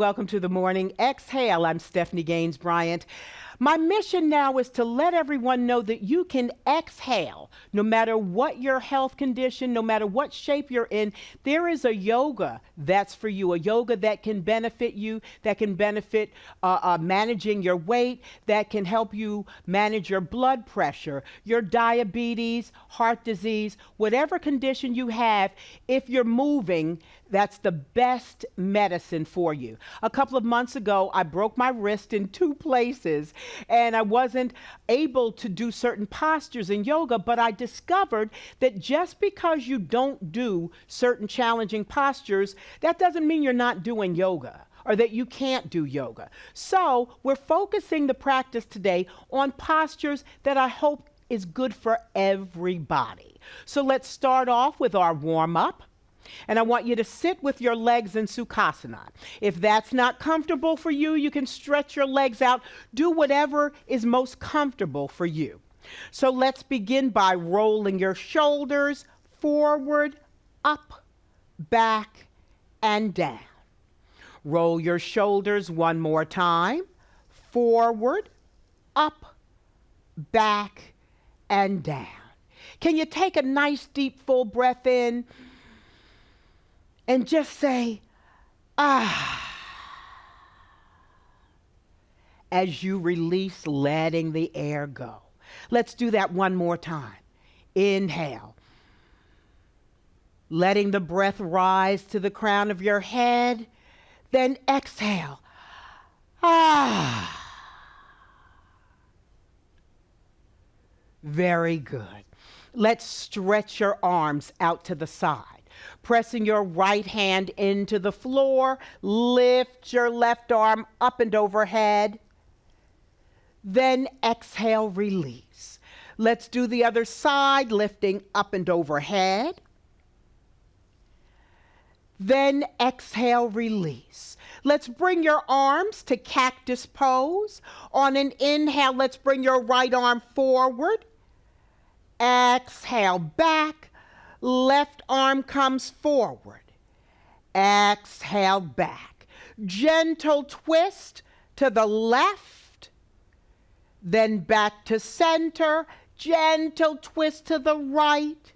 welcome to the Morning Exhale. I'm Stephanie Gaines-Bryant. My mission now is to let everyone know that you can exhale no matter what your health condition, no matter what shape you're in. There is a yoga that's for you, a yoga that can benefit you, that can benefit managing your weight, that can help you manage your blood pressure, your diabetes, heart disease, whatever condition you have. If you're moving, that's the best medicine for you. A couple of months ago, I broke my wrist in 2 places, and I wasn't able to do certain postures in yoga, but I discovered that just because you don't do certain challenging postures, that doesn't mean you're not doing yoga or that you can't do yoga. So we're focusing the practice today on postures that I hope is good for everybody. So let's start off with our warm-up. And I want you to sit with your legs in Sukhasana. If that's not comfortable for you, you can stretch your legs out. Do whatever is most comfortable for you. So let's begin by rolling your shoulders forward, up, back, and down. Roll your shoulders one more time. Forward, up, back, and down. Can you take a nice deep full breath in? And just say, ah, as you release, letting the air go. Let's do that one more time. Inhale, letting the breath rise to the crown of your head. Then exhale, ah. Very good. Let's stretch your arms out to the side. Pressing your right hand into the floor, lift your left arm up and overhead. Then exhale, release. Let's do the other side, lifting up and overhead. Then exhale, release. Let's bring your arms to cactus pose. On an inhale, let's bring your right arm forward. Exhale, back. Left arm comes forward. Exhale, back. Gentle twist to the left, then back to center. Gentle twist to the right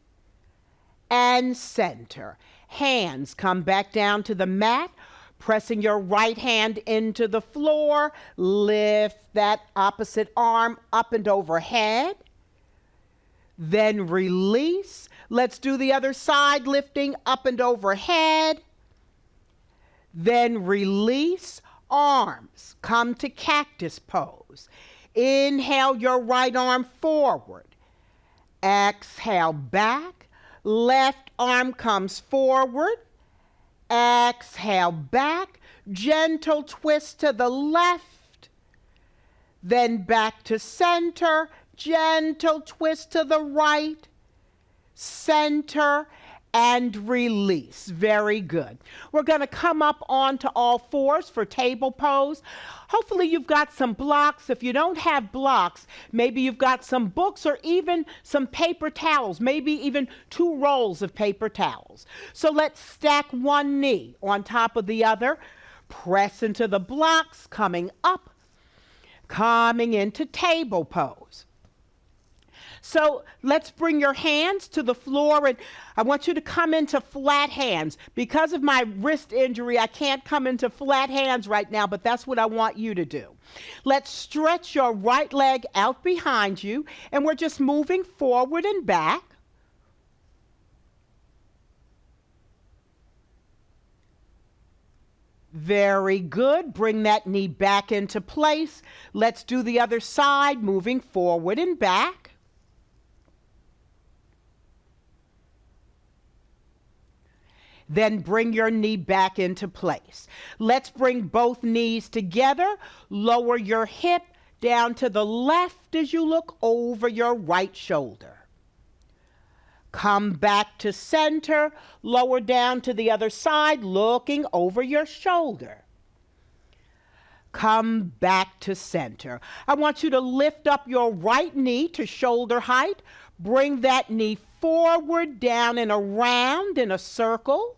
and center. Hands come back down to the mat, pressing your right hand into the floor. Lift that opposite arm up and overhead. Then release. Let's do the other side, lifting up and overhead. Then release. Arms come to cactus pose. Inhale your right arm forward. Exhale, back. Left arm comes forward. Exhale, back. Gentle twist to the left. Then back to center. Gentle twist to the right, center, and release. Very good. We're going to come up onto all fours for table pose. Hopefully you've got some blocks. If you don't have blocks, maybe you've got some books or even some paper towels, maybe even 2 rolls of paper towels. So let's stack one knee on top of the other. Press into the blocks, coming up, coming into table pose. So let's bring your hands to the floor, and I want you to come into flat hands. Because of my wrist injury, I can't come into flat hands right now, but that's what I want you to do. Let's stretch your right leg out behind you, and we're just moving forward and back. Very good. Bring that knee back into place. Let's do the other side, moving forward and back. Then bring your knee back into place. Let's bring both knees together. Lower your hip down to the left as you look over your right shoulder. Come back to center. Lower down to the other side, looking over your shoulder. Come back to center. I want you to lift up your right knee to shoulder height. Bring that knee forward, down and around in a circle.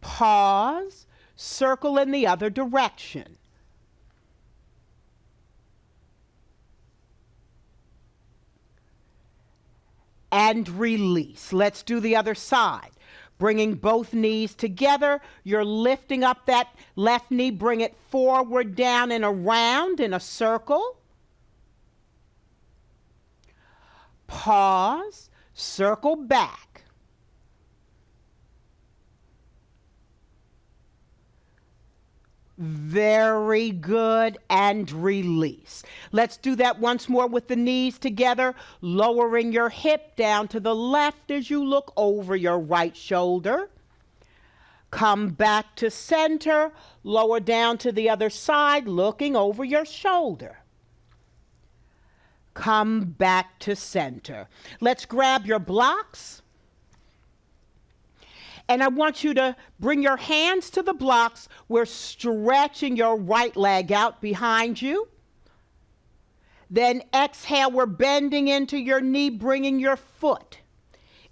Pause, circle in the other direction. And release. Let's do the other side. Bringing both knees together, you're lifting up that left knee, bring it forward, down, and around in a circle. Pause, circle back. Very good, and release. Let's do that once more with the knees together, lowering your hip down to the left as you look over your right shoulder. Come back to center, lower down to the other side, looking over your shoulder. Come back to center. Let's grab your blocks. And I want you to bring your hands to the blocks. We're stretching your right leg out behind you. Then exhale, we're bending into your knee, bringing your foot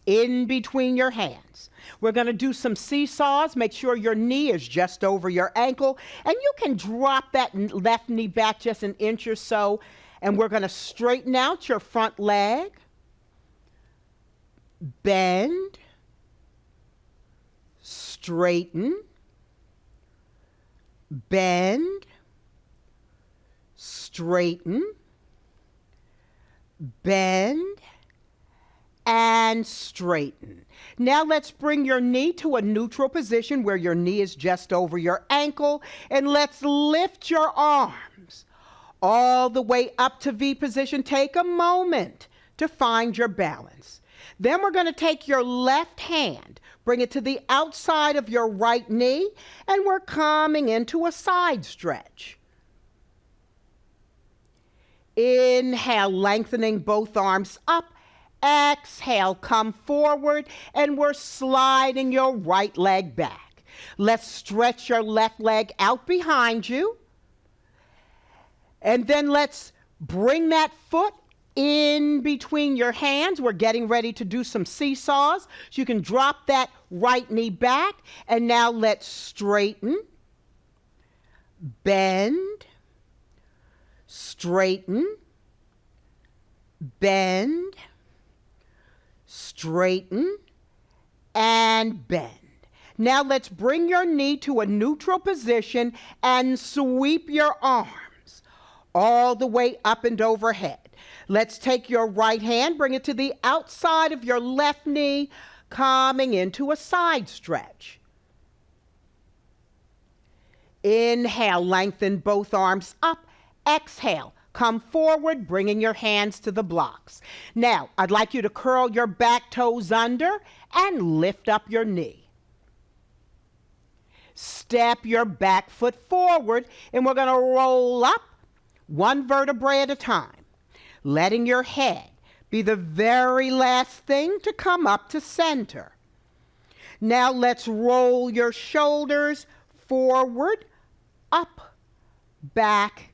in between your hands. We're going to do some seesaws. Make sure your knee is just over your ankle. And you can drop that left knee back just an inch or so. And we're going to straighten out your front leg. Bend. Straighten, bend, straighten, bend, and straighten. Now let's bring your knee to a neutral position where your knee is just over your ankle, and let's lift your arms all the way up to V position. Take a moment to find your balance. Then we're going to take your left hand, bring it to the outside of your right knee, and we're coming into a side stretch. Inhale, lengthening both arms up. Exhale, come forward, and we're sliding your right leg back. Let's stretch your left leg out behind you. And then let's bring that foot in between your hands. We're getting ready to do some seesaws. So you can drop that right knee back. And now let's straighten, bend, straighten, bend, straighten, and bend. Now let's bring your knee to a neutral position and sweep your arms all the way up and overhead. Let's take your right hand, bring it to the outside of your left knee, coming into a side stretch. Inhale, lengthen both arms up. Exhale, come forward, bringing your hands to the blocks. Now, I'd like you to curl your back toes under and lift up your knee. Step your back foot forward, and we're going to roll up one vertebrae at a time, letting your head be the very last thing to come up to center. Now let's roll your shoulders forward, up, back,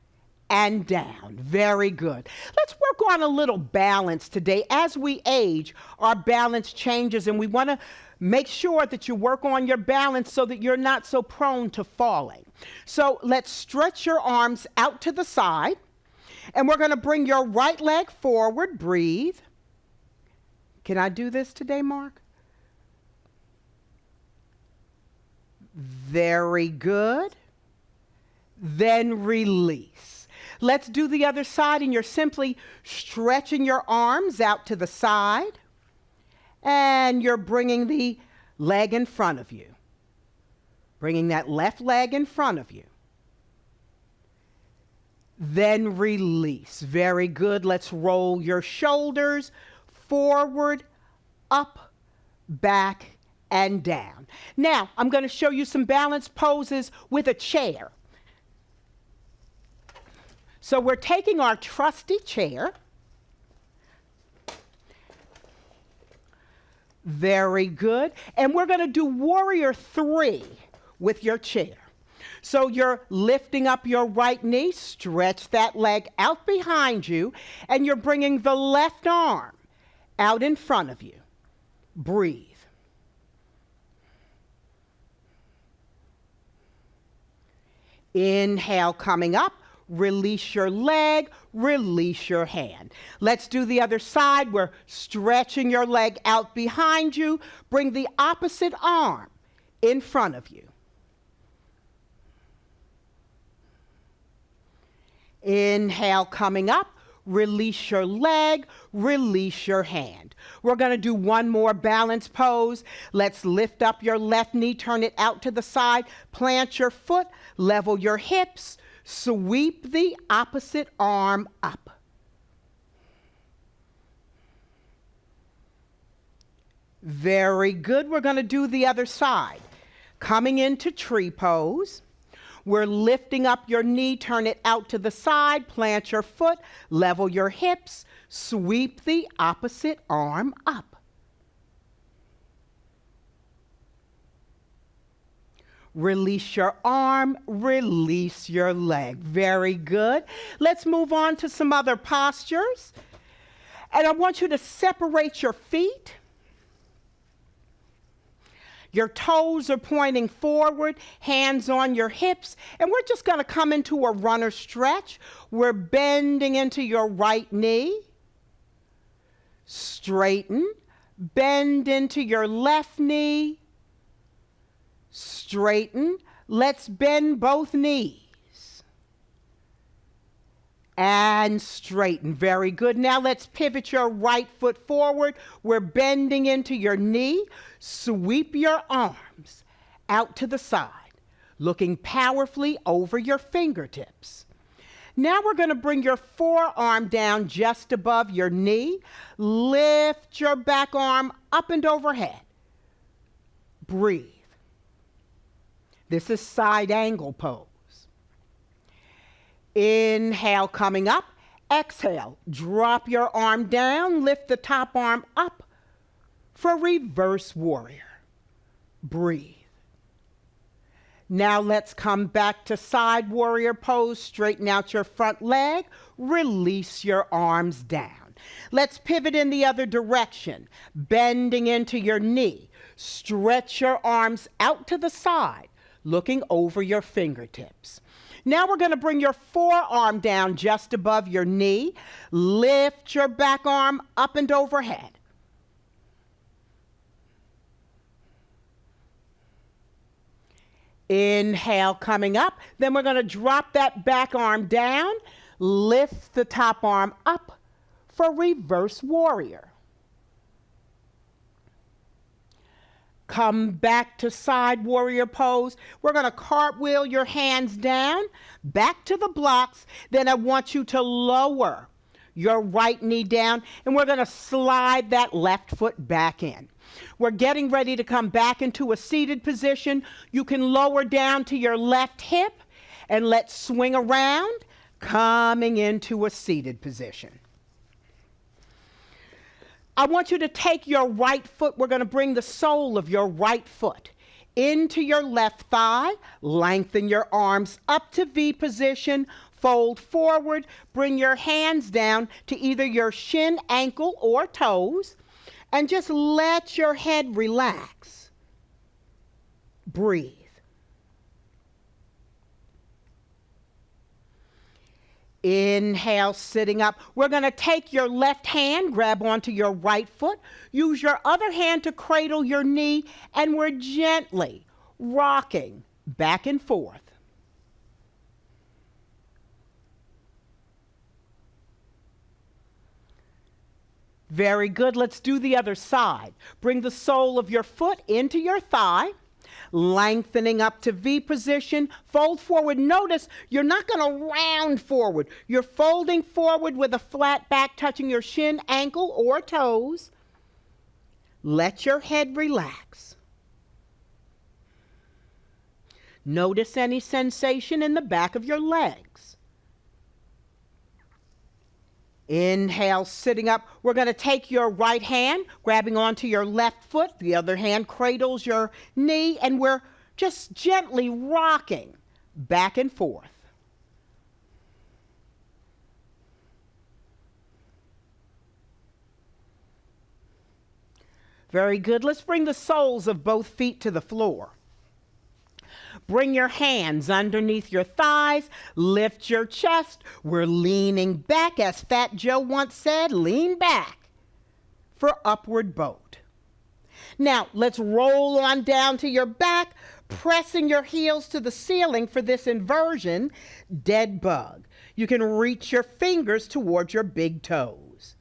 and down. Very good. Let's work on a little balance today. As we age, our balance changes, and we want to make sure that you work on your balance so that you're not so prone to falling. So let's stretch your arms out to the side. And we're going to bring your right leg forward. Breathe. Can I do this today, Mark? Very good. Then release. Let's do the other side, and you're simply stretching your arms out to the side, and you're bringing the leg in front of you. Bringing that left leg in front of you. Then release. Very good. Let's roll your shoulders forward, up, back, and down. Now, I'm going to show you some balance poses with a chair. So we're taking our trusty chair. Very good. And we're going to do warrior 3 with your chair. So you're lifting up your right knee, stretch that leg out behind you, and you're bringing the left arm out in front of you. Breathe. Inhale, coming up. Release your leg, release your hand. Let's do the other side. We're stretching your leg out behind you. Bring the opposite arm in front of you. Inhale, coming up. Release your leg, release your hand. We're going to do one more balance pose. Let's lift up your left knee, turn it out to the side, plant your foot, level your hips, sweep the opposite arm up. Very good. We're going to do the other side. Coming into tree pose. We're lifting up your knee, turn it out to the side, plant your foot, level your hips, sweep the opposite arm up. Release your arm, release your leg. Very good. Let's move on to some other postures. And I want you to separate your feet. Your toes are pointing forward, hands on your hips, and we're just going to come into a runner stretch. We're bending into your right knee. Straighten. Bend into your left knee. Straighten. Let's bend both knees. And straighten. Very good. Now let's pivot your right foot forward. We're bending into your knee. Sweep your arms out to the side, looking powerfully over your fingertips. Now we're going to bring your forearm down just above your knee. Lift your back arm up and overhead. Breathe. This is side angle pose. Inhale, coming up. Exhale, drop your arm down, lift the top arm up for reverse warrior. Breathe. Now let's come back to side warrior pose. Straighten out your front leg, release your arms down. Let's pivot in the other direction, bending into your knee. Stretch your arms out to the side, looking over your fingertips. Now we're going to bring your forearm down just above your knee. Lift your back arm up and overhead. Inhale, coming up. Then we're going to drop that back arm down. Lift the top arm up for reverse warrior. Come back to side warrior pose. We're going to cartwheel your hands down, back to the blocks. Then I want you to lower your right knee down, and we're going to slide that left foot back in. We're getting ready to come back into a seated position. You can lower down to your left hip, and let's swing around, coming into a seated position. I want you to take your right foot. We're going to bring the sole of your right foot into your left thigh. Lengthen your arms up to V position. Fold forward. Bring your hands down to either your shin, ankle, or toes. And just let your head relax. Breathe. Inhale, sitting up. We're going to take your left hand, grab onto your right foot. Use your other hand to cradle your knee, and we're gently rocking back and forth. Very good. Let's do the other side. Bring the sole of your foot into your thigh. Lengthening up to V position, fold forward. Notice you're not going to round forward. You're folding forward with a flat back touching your shin, ankle, or toes. Let your head relax. Notice any sensation in the back of your legs. Inhale, sitting up. We're going to take your right hand, grabbing onto your left foot. The other hand cradles your knee, and we're just gently rocking back and forth. Very good. Let's bring the soles of both feet to the floor. Bring your hands underneath your thighs. Lift your chest. We're leaning back. As Fat Joe once said, lean back for upward boat. Now, let's roll on down to your back, pressing your heels to the ceiling for this inversion, dead bug. You can reach your fingers towards your big toes.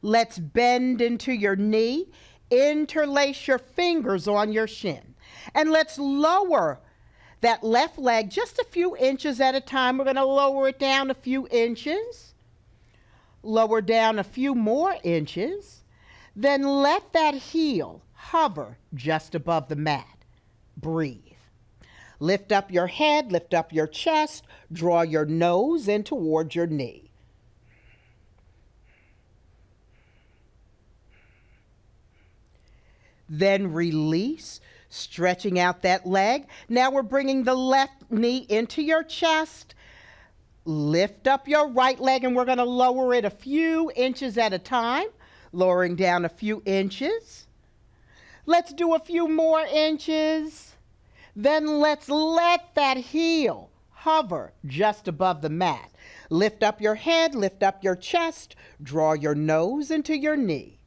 Let's bend into your knee, interlace your fingers on your shin, and let's lower that left leg just a few inches at a time. We're going to lower it down a few inches, lower down a few more inches, then let that heel hover just above the mat. Breathe. Lift up your head, lift up your chest, draw your nose in towards your knee. Then release, stretching out that leg. Now we're bringing the left knee into your chest. Lift up your right leg, and we're going to lower it a few inches at a time, lowering down a few inches. Let's do a few more inches. Then let's let that heel hover just above the mat. Lift up your head, lift up your chest, draw your nose into your knee.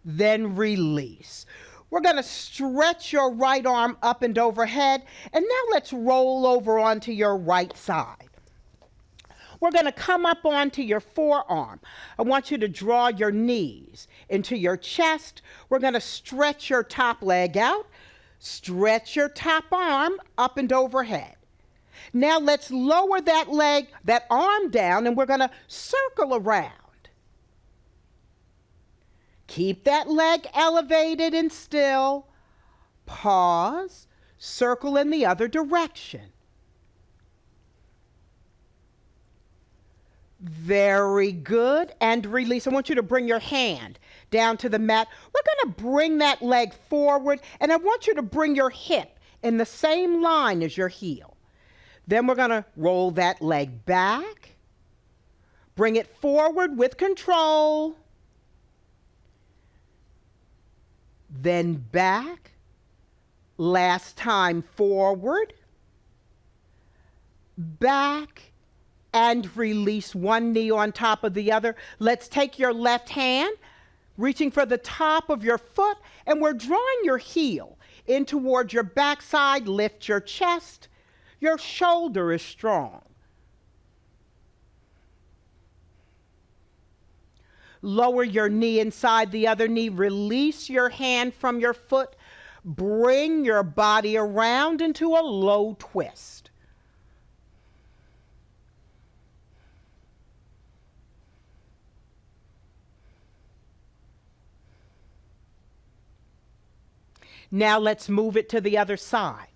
Then release. We're going to stretch your right arm up and overhead, and now let's roll over onto your right side. We're going to come up onto your forearm. I want you to draw your knees into your chest. We're going to stretch your top leg out, stretch your top arm up and overhead. Now let's lower that arm down, and we're going to circle around. Keep that leg elevated and still. Pause. Circle in the other direction. Very good. And release. I want you to bring your hand down to the mat. We're going to bring that leg forward, and I want you to bring your hip in the same line as your heel. Then we're going to roll that leg back. Bring it forward with control. Then back, last time forward, back, and release one knee on top of the other. Let's take your left hand, reaching for the top of your foot, and we're drawing your heel in towards your backside. Lift your chest. Your shoulder is strong. Lower your knee inside the other knee. Release your hand from your foot. Bring your body around into a low twist. Now let's move it to the other side.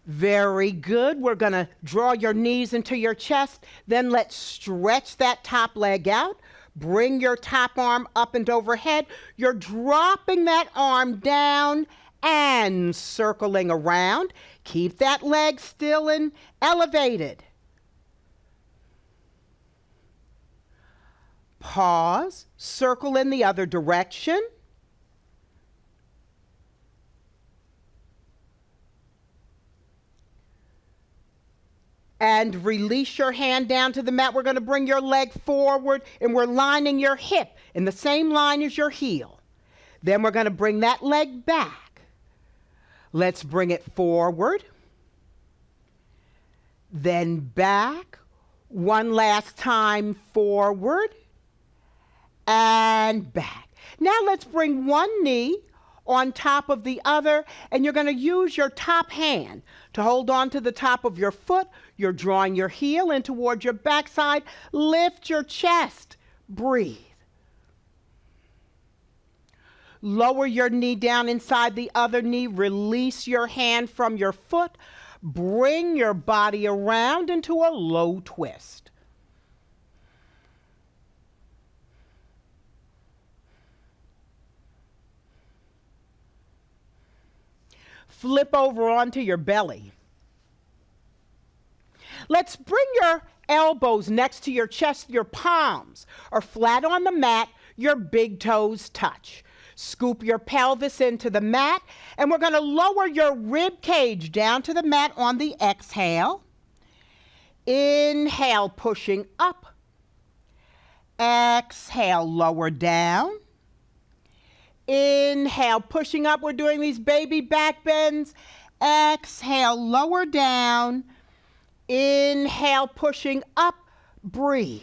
Very good. We're going to draw your knees into your chest. Then let's stretch that top leg out. Bring your top arm up and overhead. You're dropping that arm down and circling around. Keep that leg still and elevated. Pause. Circle in the other direction. And release your hand down to the mat. We're going to bring your leg forward, and we're lining your hip in the same line as your heel. Then we're going to bring that leg back. Let's bring it forward, then back. One last time forward and back. Now let's bring one knee on top of the other, and you're going to use your top hand to hold on to the top of your foot. You're drawing your heel in towards your backside. Lift your chest. Breathe. Lower your knee down inside the other knee. Release your hand from your foot. Bring your body around into a low twist. Flip over onto your belly. Let's bring your elbows next to your chest. Your palms are flat on the mat. Your big toes touch. Scoop your pelvis into the mat, and we're going to lower your rib cage down to the mat on the exhale. Inhale, pushing up. Exhale, lower down. Inhale, pushing up. We're doing these baby back bends. Exhale, lower down. Inhale, pushing up. Breathe.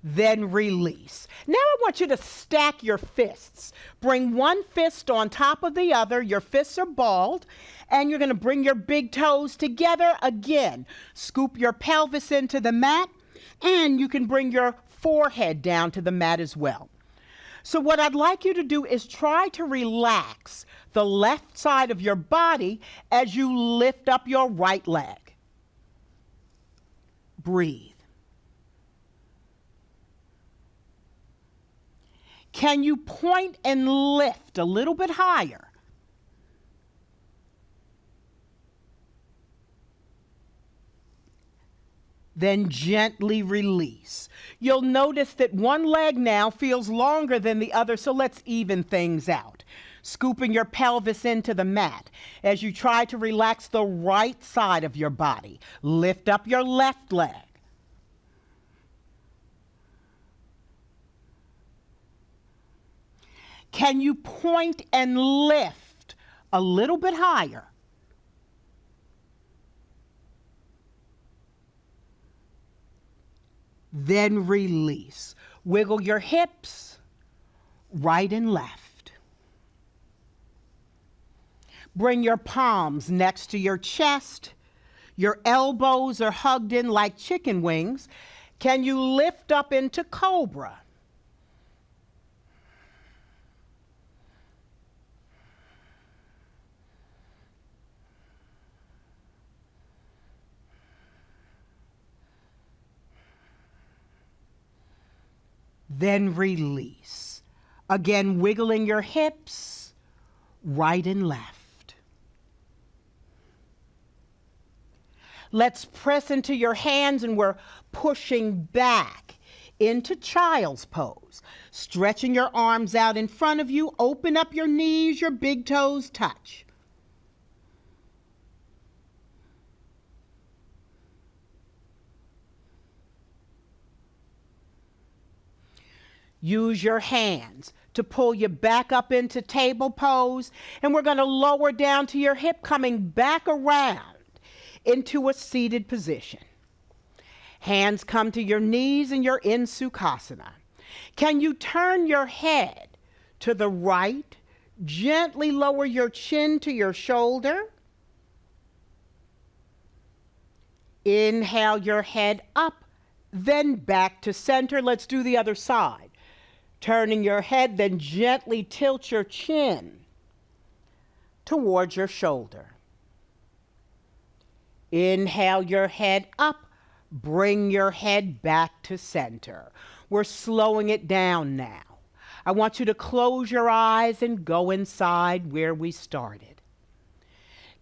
Then release. Now I want you to stack your fists. Bring one fist on top of the other. Your fists are balled. And you're going to bring your big toes together again. Scoop your pelvis into the mat. And you can bring your forehead down to the mat as well. So what I'd like you to do is try to relax the left side of your body as you lift up your right leg. Breathe. Can you point and lift a little bit higher? Then gently release. You'll notice that one leg now feels longer than the other, so let's even things out. Scooping your pelvis into the mat as you try to relax the right side of your body. Lift up your left leg. Can you point and lift a little bit higher? Then release. Wiggle your hips right and left. Bring your palms next to your chest. Your elbows are hugged in like chicken wings. Can you lift up into cobra? Then release. Again, wiggling your hips right and left. Let's press into your hands, and we're pushing back into child's pose. Stretching your arms out in front of you. Open up your knees, your big toes touch. Use your hands to pull you back up into table pose, and we're going to lower down to your hip, coming back around into a seated position. Hands come to your knees and you're in Sukhasana. Can you turn your head to the right? Gently lower your chin to your shoulder. Inhale your head up, then back to center. Let's do the other side. Turning your head, then gently tilt your chin towards your shoulder. Inhale your head up, bring your head back to center. We're slowing it down now. I want you to close your eyes and go inside where we started.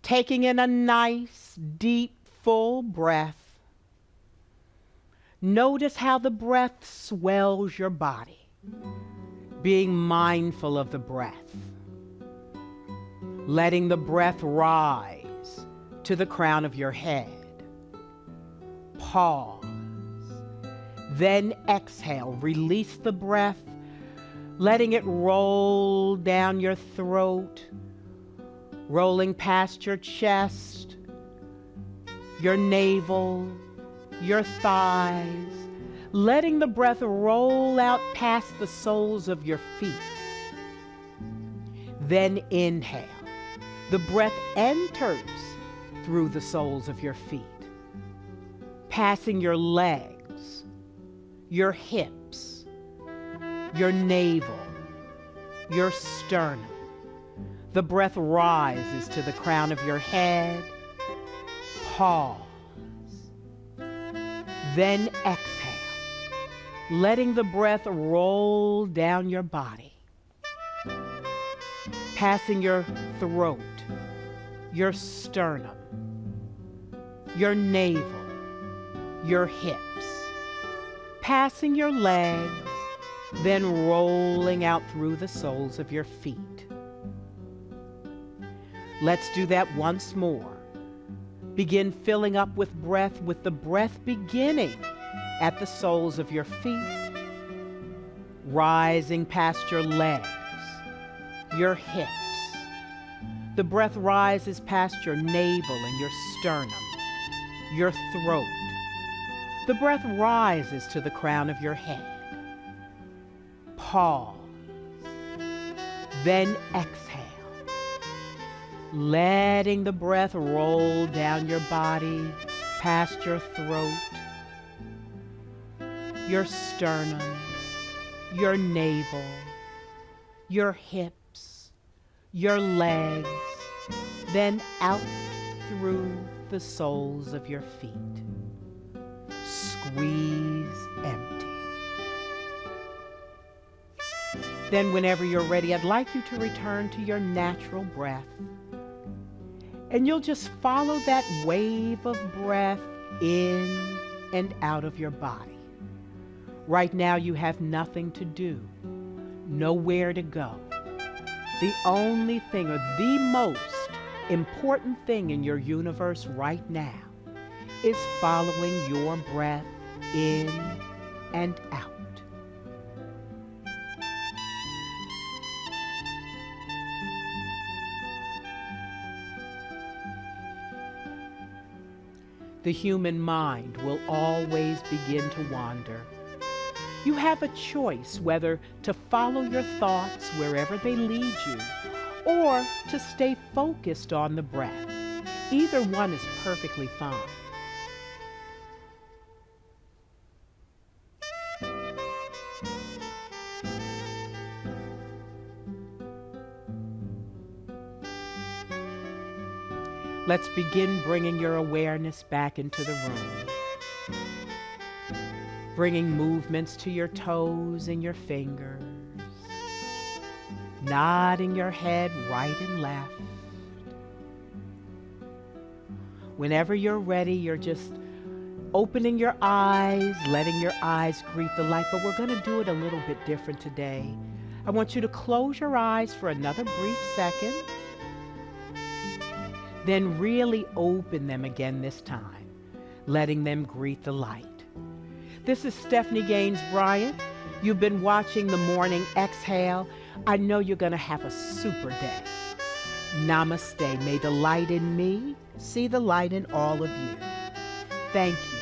Taking in a nice, deep, full breath. Notice how the breath swells your body. Being mindful of the breath. Letting the breath rise to the crown of your head. Pause. Then exhale. Release the breath, letting it roll down your throat, rolling past your chest, your navel, your thighs, letting the breath roll out past the soles of your feet. Then inhale. The breath enters through the soles of your feet, passing your legs, your hips, your navel, your sternum. The breath rises to the crown of your head. Pause. Then exhale. letting the breath roll down your body, passing your throat, your sternum, your navel, your hips, passing your legs, then rolling out through the soles of your feet. Let's do that once more. Begin filling up with breath, with the breath beginning at the soles of your feet, rising past your legs, your hips. The breath rises past your navel and your sternum, your throat. The breath rises to the crown of your head. Pause. Then exhale, letting the breath roll down your body, past your throat, your sternum, your navel, your hips, your legs, then out through the soles of your feet. Squeeze empty. Then whenever you're ready, I'd like you to return to your natural breath. And you'll just follow that wave of breath in and out of your body. Right now you have nothing to do, nowhere to go. The only thing, or the most important thing in your universe right now, is following your breath in and out. The human mind will always begin to wander. You have a choice whether to follow your thoughts wherever they lead you, or to stay focused on the breath. Either one is perfectly fine. Let's begin bringing your awareness back into the room. Bringing movements to your toes and your fingers. Nodding your head right and left. Whenever you're ready, you're just opening your eyes, letting your eyes greet the light, but we're going to do it a little bit different today. I want you to close your eyes for another brief second. Then really open them again this time, letting them greet the light. This is Stephanie Gaines-Bryant. You've been watching The Morning Exhale. I know you're going to have a super day. Namaste. May the light in me see the light in all of you. Thank you.